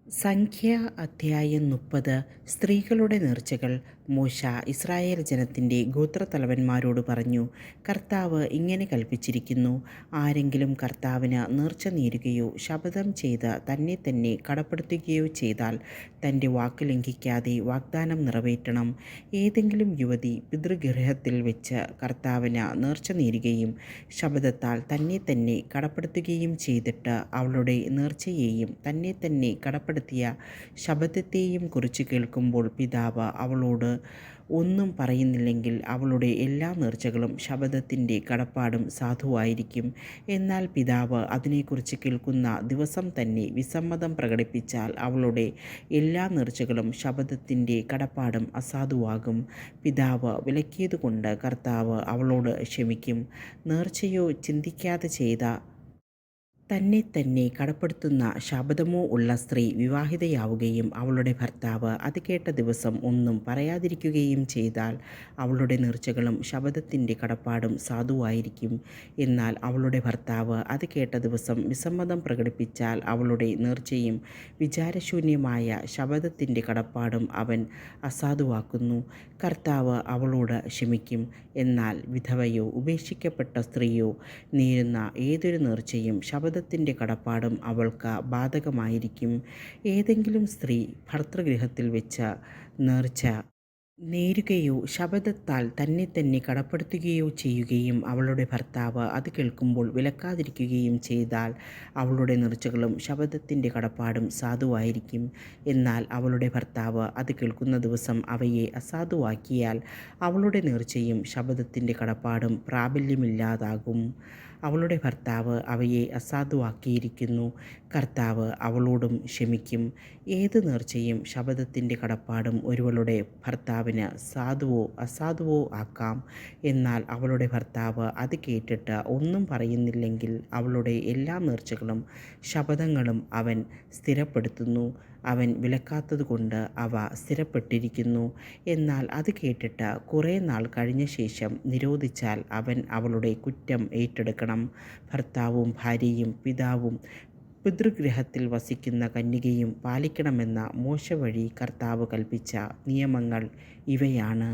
സംഖ്യ അധ്യായം 30. സ്ത്രീകളുടെ നേർച്ചകൾ. മോശ ഇസ്രായേൽ ജനത്തിൻ്റെ ഗോത്രത്തലവന്മാരോട് പറഞ്ഞു, കർത്താവ് ഇങ്ങനെ കൽപ്പിച്ചിരിക്കുന്നു, ആരെങ്കിലും കർത്താവിന് നേർച്ച നേരുകയോ ശപഥം ചെയ്ത് തന്നെ തന്നെ കടപ്പെടുത്തുകയോ ചെയ്താൽ തൻ്റെ വാക്ക് ലംഘിക്കാതെ വാഗ്ദാനം നിറവേറ്റണം. ഏതെങ്കിലും യുവതി പിതൃഗൃഹത്തിൽ വെച്ച് കർത്താവിന് നേർച്ച നേരുകയും ശപഥത്താൽ തന്നെ തന്നെ കടപ്പെടുത്തുകയും ചെയ്തിട്ട് അവളുടെ നേർച്ചയെയും തന്നെ തന്നെ കടപ്പെടുത്തിയ ശപഥത്തെയും കുറിച്ച് കേൾക്കുമ്പോൾ പിതാവ് അവളോട് ഒന്നും പറയുന്നില്ലെങ്കിൽ അവളുടെ എല്ലാ നേർച്ചകളും ശപഥത്തിൻ്റെ കടപ്പാടും സാധുവായിരിക്കും. എന്നാൽ പിതാവ് അതിനെക്കുറിച്ച് കേൾക്കുന്ന ദിവസം തന്നെ വിസമ്മതം പ്രകടിപ്പിച്ചാൽ അവളുടെ എല്ലാ നേർച്ചകളും ശപഥത്തിൻ്റെ കടപ്പാടും അസാധുവാകും. പിതാവ് വിലക്കിയതുകൊണ്ട് കർത്താവ് അവളോട് ക്ഷമിക്കും. നേർച്ചയോ ചിന്തിക്കാതെ ചെയ്ത തന്നെ തന്നെ കടപ്പെടുത്തുന്ന ശപഥമോ ഉള്ള സ്ത്രീ വിവാഹിതയാവുകയും അവളുടെ ഭർത്താവ് അത് കേട്ട ദിവസം ഒന്നും പറയാതിരിക്കുകയും ചെയ്താൽ അവളുടെ നേർച്ചകളും ശപഥത്തിൻ്റെ കടപ്പാടും സാധുവായിരിക്കും. എന്നാൽ അവളുടെ ഭർത്താവ് അത് കേട്ട ദിവസം വിസമ്മതം പ്രകടിപ്പിച്ചാൽ അവളുടെ നേർച്ചയും വിചാരശൂന്യമായ ശപഥത്തിൻ്റെ കടപ്പാടും അവൻ അസാധുവാക്കുന്നു. കർത്താവ് അവളോട് ക്ഷമിക്കും. എന്നാൽ വിധവയോ ഉപേക്ഷിക്കപ്പെട്ട സ്ത്രീയോ നേരുന്ന ഏതൊരു നേർച്ചയും ശപഥത്തിൻ്റെ കടപ്പാടും അവൾക്ക് ബാധകമായിരിക്കും. ഏതെങ്കിലും സ്ത്രീ ഭർതൃഗൃഹത്തിൽ വെച്ച് നേർച്ച നേരുകയോ ശപഥത്താൽ തന്നെ തന്നെ കടപ്പെടുത്തുകയോ ചെയ്യുകയും അവളുടെ ഭർത്താവ് അത് കേൾക്കുമ്പോൾ വിലക്കാതിരിക്കുകയും ചെയ്താൽ അവളുടെ നേർച്ചകളും ശപഥത്തിൻ്റെ കടപ്പാടും സാധുവായിരിക്കും. എന്നാൽ അവളുടെ ഭർത്താവ് അത് കേൾക്കുന്ന ദിവസം അവയെ അസാധുവാക്കിയാൽ അവളുടെ നേർച്ചയും ശപഥത്തിൻ്റെ കടപ്പാടും പ്രാബല്യമില്ലാതാകും. അവളുടെ ഭർത്താവ് അവയെ അസാധുവാക്കിയിരിക്കുന്നു. കർത്താവ് അവളോടും ക്ഷമിക്കും. ഏത് നേർച്ചയും ശപഥത്തിൻ്റെ കടപ്പാടും ഒരുവളുടെ ഭർത്താവിന് സാധുവോ അസാധുവോ ആക്കാം. എന്നാൽ അവളുടെ ഭർത്താവ് അത് കേട്ടിട്ട് ഒന്നും പറയുന്നില്ലെങ്കിൽ അവളുടെ എല്ലാ നേർച്ചകളും ശപഥങ്ങളും അവൻ സ്ഥിരപ്പെടുത്തുന്നു. അവൻ വിലക്കാത്തതുകൊണ്ട് അവ സ്ഥിരപ്പെട്ടിരിക്കുന്നു. എന്നാൽ അത് കേട്ടിട്ട് കുറേ നാൾ കഴിഞ്ഞ ശേഷം നിരോധിച്ചാൽ അവൻ അവളുടെ കുറ്റം ഏറ്റെടുക്കണം. ഭർത്താവും ഭാര്യയും പിതാവും പിതൃഗൃഹത്തിൽ വസിക്കുന്ന കന്യകയും പാലിക്കണമെന്ന മോശ വഴി കർത്താവ് കൽപ്പിച്ച നിയമങ്ങൾ ഇവയാണ്.